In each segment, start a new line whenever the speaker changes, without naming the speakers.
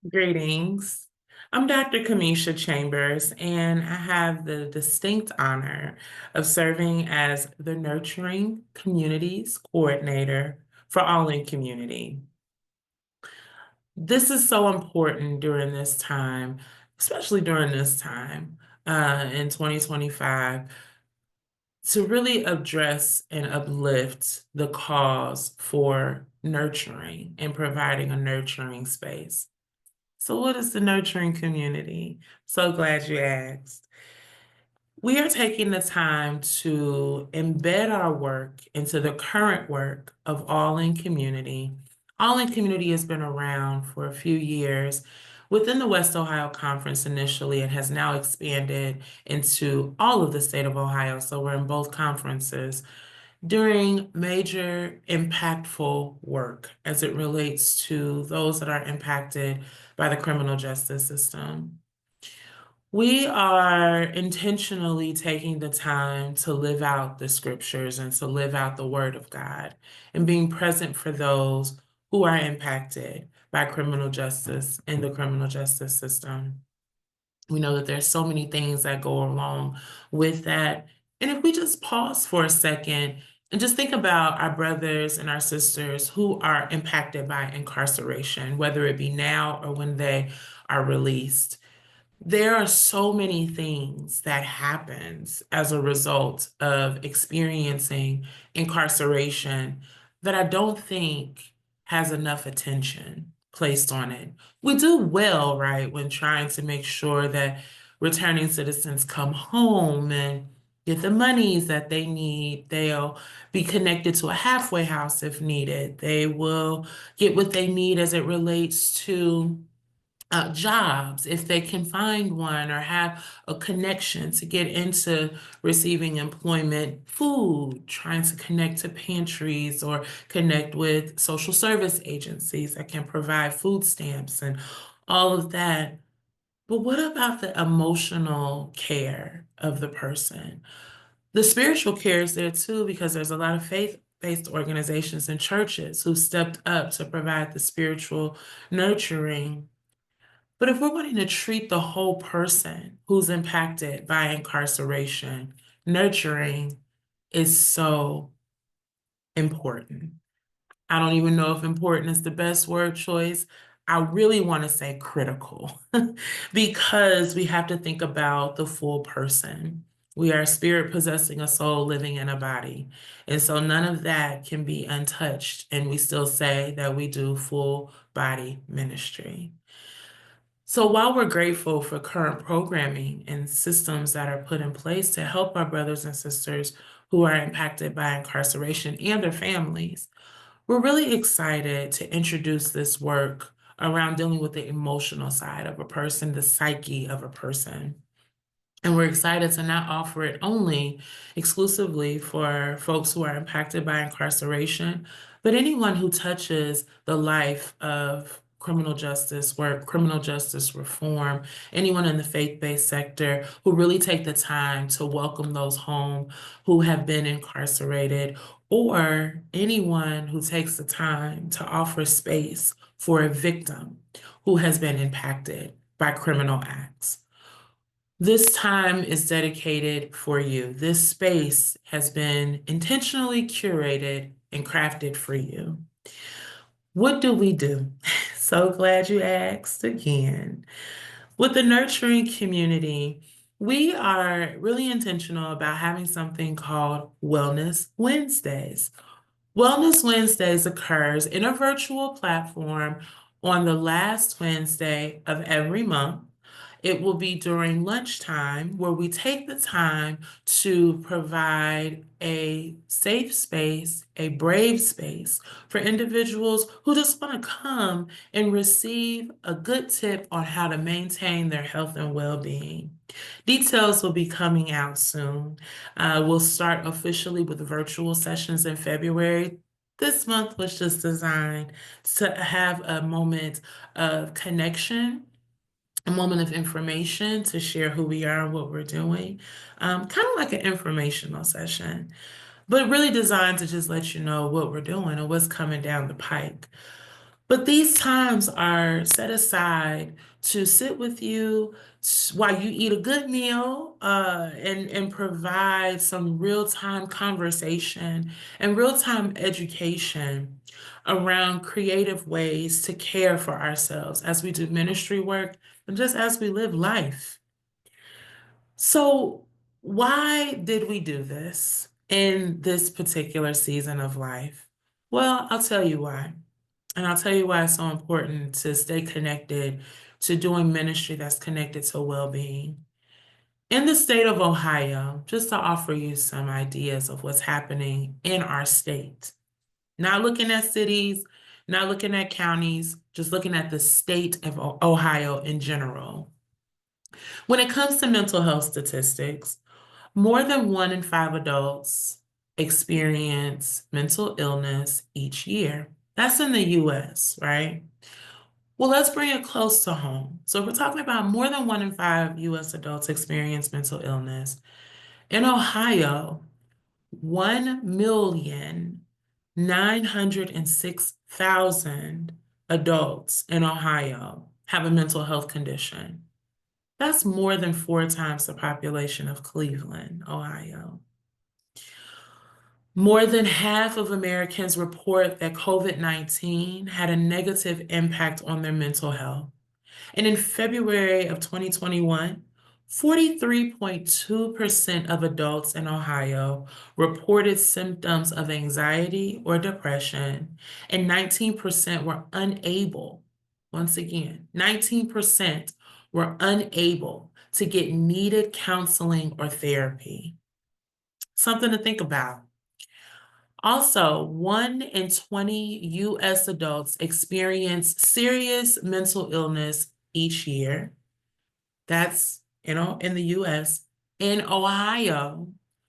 Greetings. I'm Dr. Kamisha Chambers, and I have the distinct honor of serving as the Nurturing Communities Coordinator for All in Community. This is so important during this time, especially during this time in 2025, to really address and uplift the cause for nurturing and providing a nurturing space. So, what is the nurturing community? So glad you asked. We are taking the time to embed our work into the current work of All in Community. All in Community has been around for a few years within the West Ohio Conference initially and has now expanded into all of the state of Ohio. So, we're in both conferences doing major impactful work as it relates to those that are impacted by the criminal justice system. We are intentionally taking the time to live out the scriptures and to live out the word of God and being present for those who are impacted by criminal justice and the criminal justice system. We know that there's so many things that go along with that. And if we just pause for a second and just think about our brothers and our sisters who are impacted by incarceration, whether it be now or when they are released, there are so many things that happens as a result of experiencing incarceration that I don't think has enough attention placed on it. We do well, right, when trying to make sure that returning citizens come home and get the monies that they need. They'll be connected to a halfway house if needed. They will get what they need as it relates to jobs, if they can find one or have a connection to get into receiving employment, food, trying to connect to pantries or connect with social service agencies that can provide food stamps and all of that. But what about the emotional care of the person? The spiritual care is there too, because there's a lot of faith-based organizations and churches who stepped up to provide the spiritual nurturing. But if we're wanting to treat the whole person who's impacted by incarceration, nurturing is so important. I don't even know if important is the best word choice. I really want to say critical because we have to think about the full person. We are a spirit possessing a soul living in a body. And so none of that can be untouched. And we still say that we do full body ministry. So while we're grateful for current programming and systems that are put in place to help our brothers and sisters who are impacted by incarceration and their families, we're really excited to introduce this work around dealing with the emotional side of a person, the psyche of a person. And we're excited to not offer it only exclusively for folks who are impacted by incarceration, but anyone who touches the life of criminal justice work, criminal justice reform, anyone in the faith-based sector who really take the time to welcome those home who have been incarcerated, or anyone who takes the time to offer space for a victim who has been impacted by criminal acts. This time is dedicated for you. This space has been intentionally curated and crafted for you. What do we do? So glad you asked again. With the nurturing community, we are really intentional about having something called Wellness Wednesdays. Wellness Wednesdays occurs in a virtual platform on the last Wednesday of every month. It will be during lunchtime where we take the time to provide a safe space, a brave space for individuals who just want to come and receive a good tip on how to maintain their health and well-being. Details will be coming out soon. We'll start officially with virtual sessions in February. This month was just designed to have a moment of connection, a moment of information to share who we are and what we're doing, kind of like an informational session, but really designed to just let you know what we're doing and what's coming down the pike. But these times are set aside to sit with you while you eat a good meal, and provide some real-time conversation and real-time education around creative ways to care for ourselves as we do ministry work and just as we live life. So, why did we do this in this particular season of life? Well, I'll tell you why. And I'll tell you why it's so important to stay connected to doing ministry that's connected to well-being. In the state of Ohio, just to offer you some ideas of what's happening in our state, not looking at cities, not looking at counties, just looking at the state of Ohio in general. When it comes to mental health statistics, more than 1 in 5 adults experience mental illness each year. That's in the US, right? Well, let's bring it close to home. So we're talking about more than 1 in 5 US adults experience mental illness. In Ohio, 1,906,000 adults in Ohio have a mental health condition. That's more than 4 times the population of Cleveland, Ohio. More than half of Americans report that COVID-19 had a negative impact on their mental health. And in February of 2021, 43.2% of adults in Ohio reported symptoms of anxiety or depression, and 19% were unable, once again, 19% were unable to get needed counseling or therapy. Something to think about. Also, 1 in 20 US adults experience serious mental illness each year. That's, in the US. In Ohio,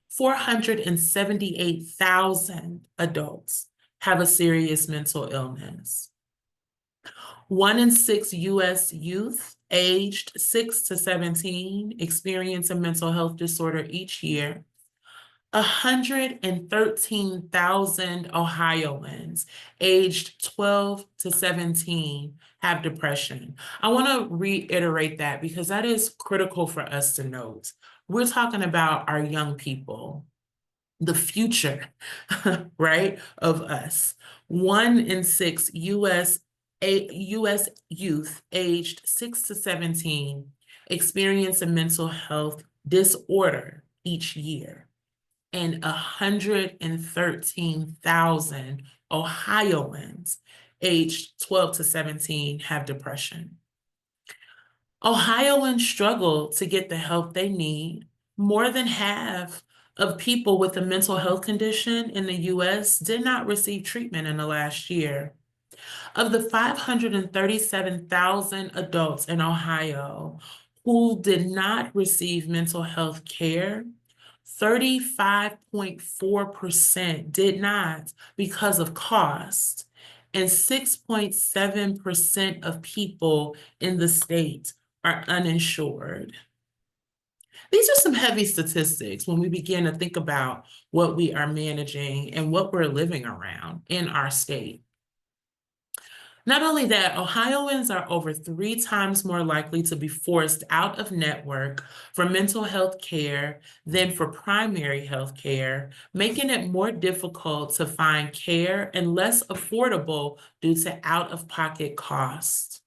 478,000 adults have a serious mental illness. 1 in 6 US youth aged 6 to 17 experience a mental health disorder each year. 113,000 Ohioans aged 12 to 17 have depression. I want to reiterate that because that is critical for us to note. We're talking about our young people, the future, right, of us. 1 in 6 US youth aged 6 to 17 experience a mental health disorder each year, and 113,000 Ohioans aged 12 to 17 have depression. Ohioans struggle to get the help they need. More than half of people with a mental health condition in the US did not receive treatment in the last year. Of the 537,000 adults in Ohio who did not receive mental health care, 35.4% did not because of cost, and 6.7% of people in the state are uninsured. These are some heavy statistics when we begin to think about what we are managing and what we're living around in our state. Not only that, Ohioans are over 3 times more likely to be forced out of network for mental health care than for primary health care, making it more difficult to find care and less affordable due to out-of-pocket costs.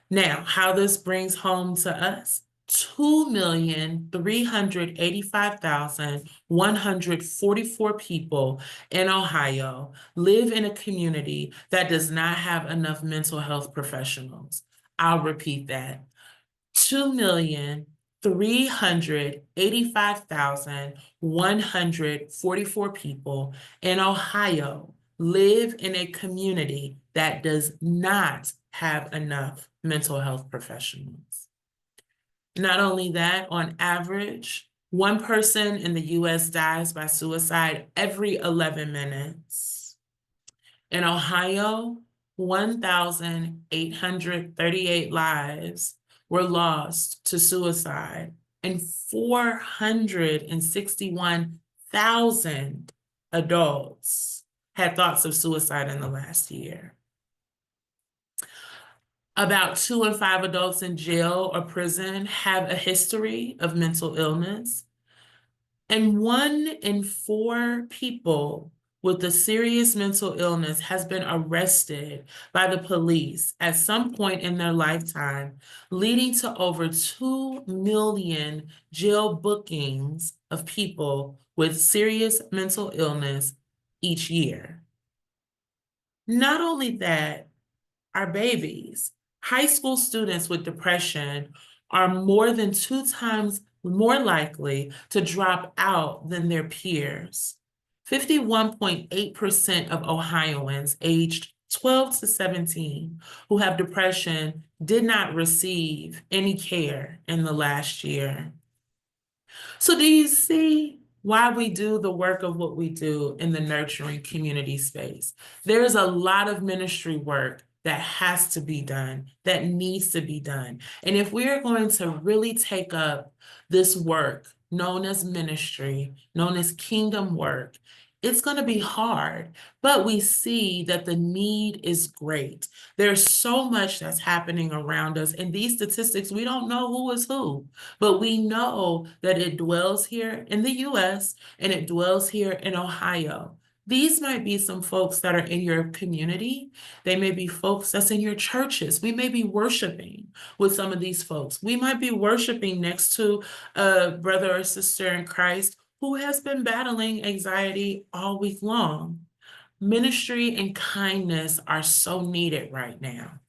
Now, how this brings home to us: 2,385,144 people in Ohio live in a community that does not have enough mental health professionals. I'll repeat that. 2,385,144 people in Ohio live in a community that does not have enough mental health professionals. Not only that, on average, 1 person in the US dies by suicide every 11 minutes. In Ohio, 1,838 lives were lost to suicide, and 461,000 adults had thoughts of suicide in the last year. About 2 in 5 adults in jail or prison have a history of mental illness. And 1 in 4 people with a serious mental illness has been arrested by the police at some point in their lifetime, leading to over 2 million jail bookings of people with serious mental illness each year. Not only that, our babies, high school students with depression are more than 2 times more likely to drop out than their peers. 51.8% of Ohioans aged 12 to 17 who have depression did not receive any care in the last year. So do you see why we do the work of what we do in the nurturing community space? There's a lot of ministry work that has to be done, that needs to be done. And if we're going to really take up this work known as ministry, known as kingdom work, it's going to be hard, but we see that the need is great. There's so much that's happening around us. And these statistics, we don't know who is who. But we know that it dwells here in the US and it dwells here in Ohio. These might be some folks that are in your community. They may be folks that's in your churches. We may be worshiping with some of these folks. We might be worshiping next to a brother or sister in Christ who has been battling anxiety all week long. Ministry and kindness are so needed right now.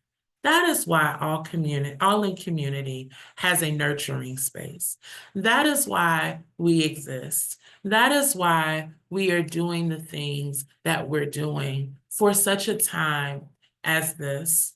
That is why all in community has a nurturing space. That is why we exist. That is why we are doing the things that we're doing for such a time as this.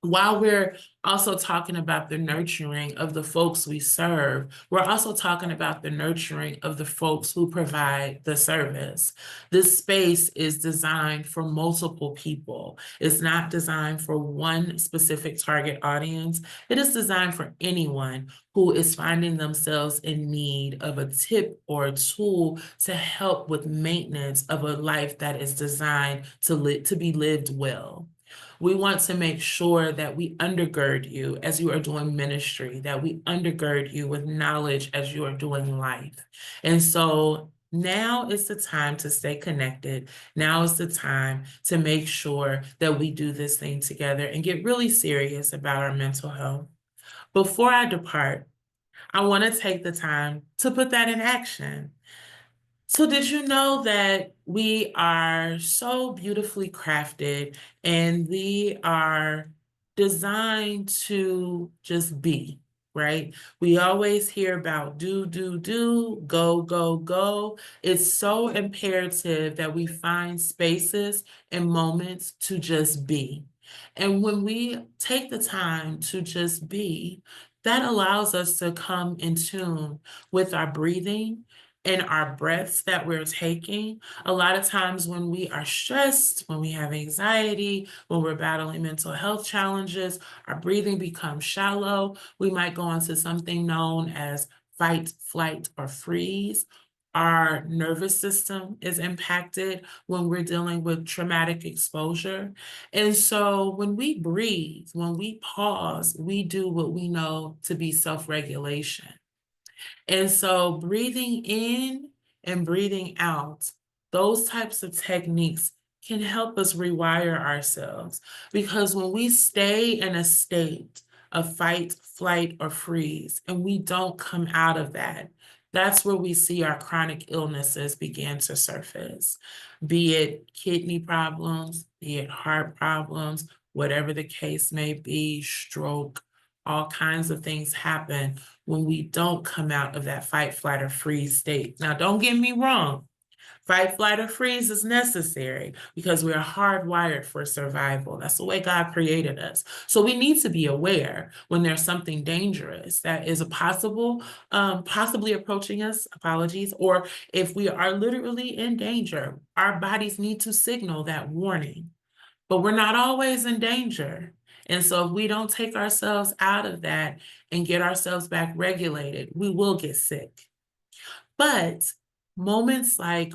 While we're also talking about the nurturing of the folks we serve, we're also talking about the nurturing of the folks who provide the service. This space is designed for multiple people. It's not designed for one specific target audience. It is designed for anyone who is finding themselves in need of a tip or a tool to help with maintenance of a life that is designed to be lived well. We want to make sure that we undergird you as you are doing ministry, that we undergird you with knowledge as you are doing life. And so now is the time to stay connected. Now is the time to make sure that we do this thing together and get really serious about our mental health. Before I depart, I want to take the time to put that in action. So did you know that we are so beautifully crafted and we are designed to just be, right? We always hear about do, go, go. It's so imperative that we find spaces and moments to just be. And when we take the time to just be, that allows us to come in tune with our breathing and our breaths that we're taking. A lot of times when we are stressed, when we have anxiety, when we're battling mental health challenges, our breathing becomes shallow. We might go into something known as fight, flight, or freeze. Our nervous system is impacted when we're dealing with traumatic exposure. And so when we breathe, when we pause, we do what we know to be self-regulation. And so breathing in and breathing out, those types of techniques can help us rewire ourselves. Because when we stay in a state of fight, flight, or freeze, and we don't come out of that, that's where we see our chronic illnesses begin to surface, be it kidney problems, be it heart problems, whatever the case may be, stroke, all kinds of things happen when we don't come out of that fight, flight, or freeze state. Now, don't get me wrong. Fight, flight, or freeze is necessary because we are hardwired for survival. That's the way God created us. So we need to be aware when there's something dangerous that is possibly approaching us, apologies, or if we are literally in danger, our bodies need to signal that warning. But we're not always in danger. And so if we don't take ourselves out of that and get ourselves back regulated, we will get sick. But moments like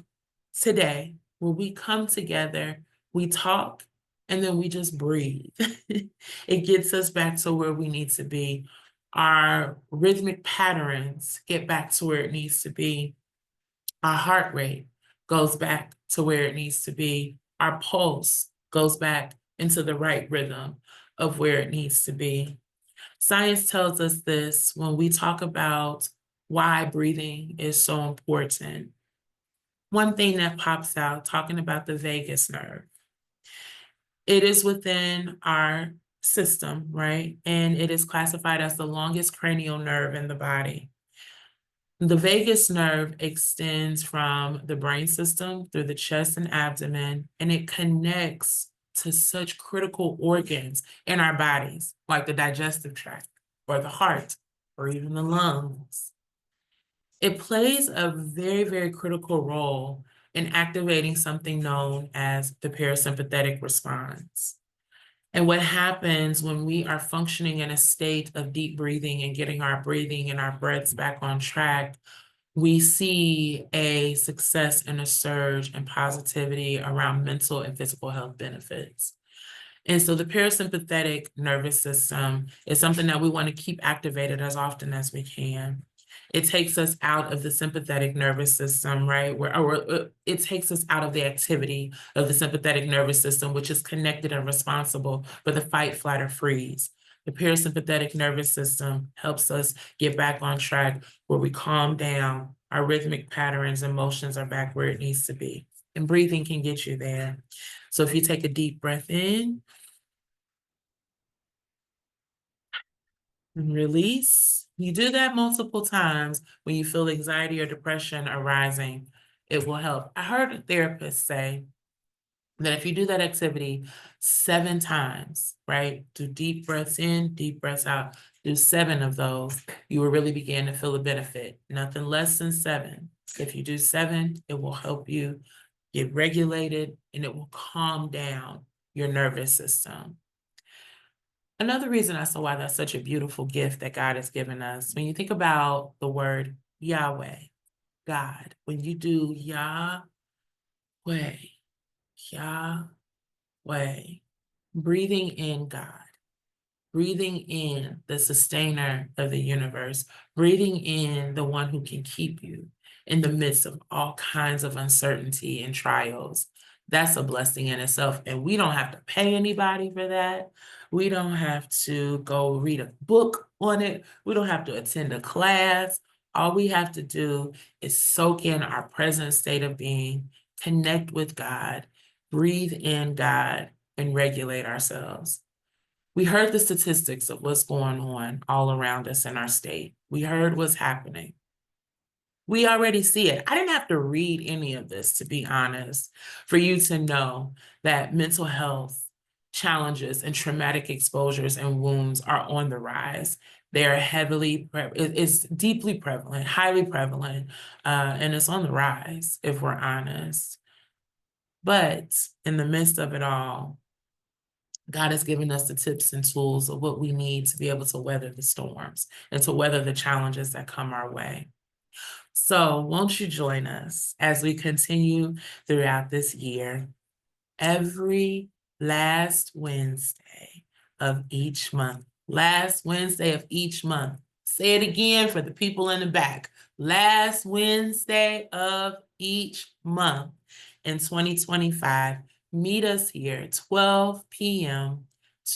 today, where we come together, we talk, and then we just breathe. It gets us back to where we need to be. Our rhythmic patterns get back to where it needs to be. Our heart rate goes back to where it needs to be. Our pulse goes back into the right rhythm of where it needs to be. Science tells us this when we talk about why breathing is so important. One thing that pops out, talking about the vagus nerve, it is within our system, right? And it is classified as the longest cranial nerve in the body. The vagus nerve extends from the brain system through the chest and abdomen, and it connects to such critical organs in our bodies, like the digestive tract, or the heart, or even the lungs. It plays a very, very critical role in activating something known as the parasympathetic response. And what happens when we are functioning in a state of deep breathing and getting our breathing and our breaths back on track, we see a success and a surge in positivity around mental and physical health benefits. And so the parasympathetic nervous system is something that we want to keep activated as often as we can. It takes us out of the sympathetic nervous system, right? It takes us out of the activity of the sympathetic nervous system, which is connected and responsible for the fight, flight, or freeze. The parasympathetic nervous system helps us get back on track where we calm down, our rhythmic patterns and motions are back where it needs to be. And breathing can get you there. So if you take a deep breath in and release, you do that multiple times when you feel anxiety or depression arising, it will help. I heard a therapist say that if you do that activity 7 times, right? Do deep breaths in, deep breaths out, do 7 of those, you will really begin to feel a benefit. Nothing less than 7. If you do 7, it will help you get regulated and it will calm down your nervous system. Another reason as to why that's such a beautiful gift that God has given us, when you think about the word Yahweh, God, when you do Yahweh, Yahweh, breathing in God, breathing in the sustainer of the universe, breathing in the one who can keep you in the midst of all kinds of uncertainty and trials. That's a blessing in itself. And we don't have to pay anybody for that. We don't have to go read a book on it. We don't have to attend a class. All we have to do is soak in our present state of being, connect with God, breathe in God, and regulate ourselves. We heard the statistics of what's going on all around us in our state. We heard what's happening. We already see it. I didn't have to read any of this, to be honest, for you to know that mental health challenges and traumatic exposures and wounds are on the rise. They are it's deeply prevalent, highly prevalent, and it's on the rise, if we're honest. But in the midst of it all, God has given us the tips and tools of what we need to be able to weather the storms and to weather the challenges that come our way. So won't you join us as we continue throughout this year, every last Wednesday of each month. Last Wednesday of each month. Say it again for the people in the back. Last Wednesday of each month in 2025. Meet us here 12 p.m.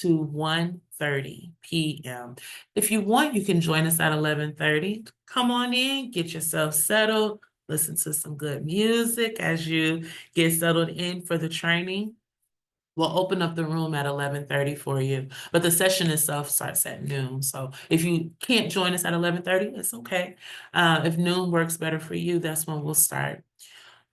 to 1:30 p.m. If you want, you can join us at 11:30. Come on in, get yourself settled, listen to some good music as you get settled in for the training. We'll open up the room at 11:30 for you, but the session itself starts at noon. So if you can't join us at 11:30, it's okay. If noon works better for you, that's when we'll start.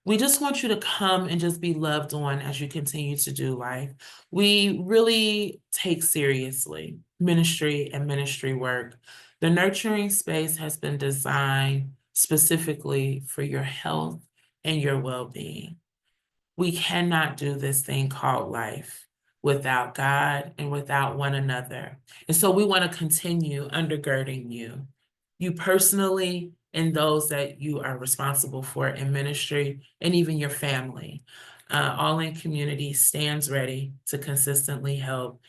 We just want you to come and just be loved on as you continue to do life. We really take seriously ministry and ministry work. The nurturing space has been designed specifically for your health and your well-being. We cannot do this thing called life without God and without one another. And so we want to continue undergirding you personally and those that you are responsible for in ministry and even your family. All In Community stands ready to consistently help,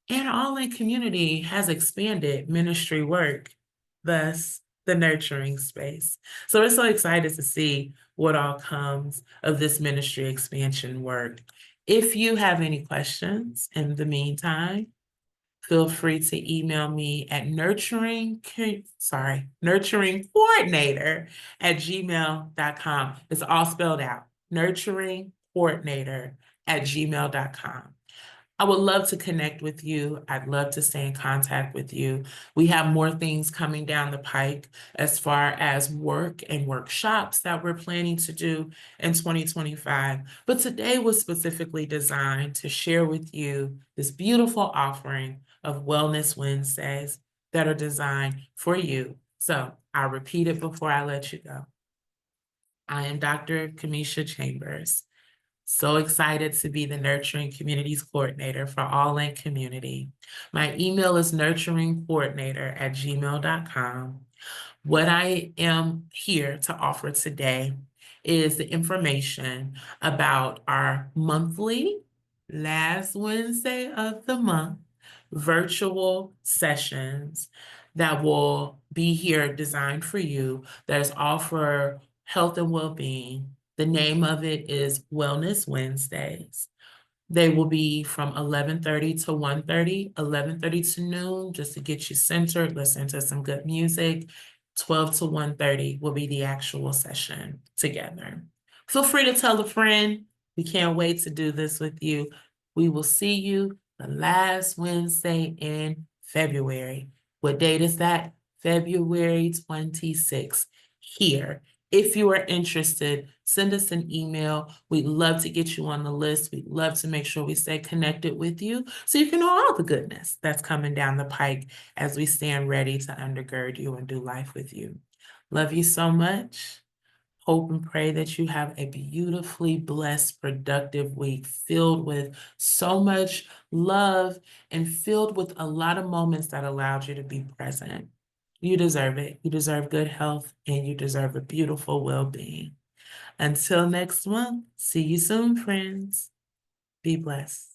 and All In Community has expanded ministry work, thus the nurturing space. So we're so excited to see what all comes of this ministry expansion work. If you have any questions in the meantime, feel free to email me at nurturingcoordinator@gmail.com. It's all spelled out, nurturingcoordinator@gmail.com. I would love to connect with you. I'd love to stay in contact with you. We have more things coming down the pike as far as work and workshops that we're planning to do in 2025. But today was specifically designed to share with you this beautiful offering of Wellness Wednesdays that are designed for you. So I'll repeat it before I let you go. I am Dr. Kamisha Chambers. So excited to be the Nurturing Communities Coordinator for All In Community. My email is nurturingcoordinator@gmail.com. What I am here to offer today is the information about our monthly, last Wednesday of the month, virtual sessions that will be here designed for you. That is all for health and well-being. The name of it is Wellness Wednesdays. They will be from 11:30 to 1:30, 11:30 to noon, just to get you centered, listen to some good music. 12 to 1:30 will be the actual session together. Feel free to tell a friend. We can't wait to do this with you. We will see you the last Wednesday in February. What date is that? February 26th, here. If you are interested, send us an email. We'd love to get you on the list. We'd love to make sure we stay connected with you so you can know all the goodness that's coming down the pike as we stand ready to undergird you and do life with you. Love you so much. Hope and pray that you have a beautifully blessed, productive week filled with so much love and filled with a lot of moments that allowed you to be present. You deserve it. You deserve good health and you deserve a beautiful well-being. Until next month, see you soon, friends. Be blessed.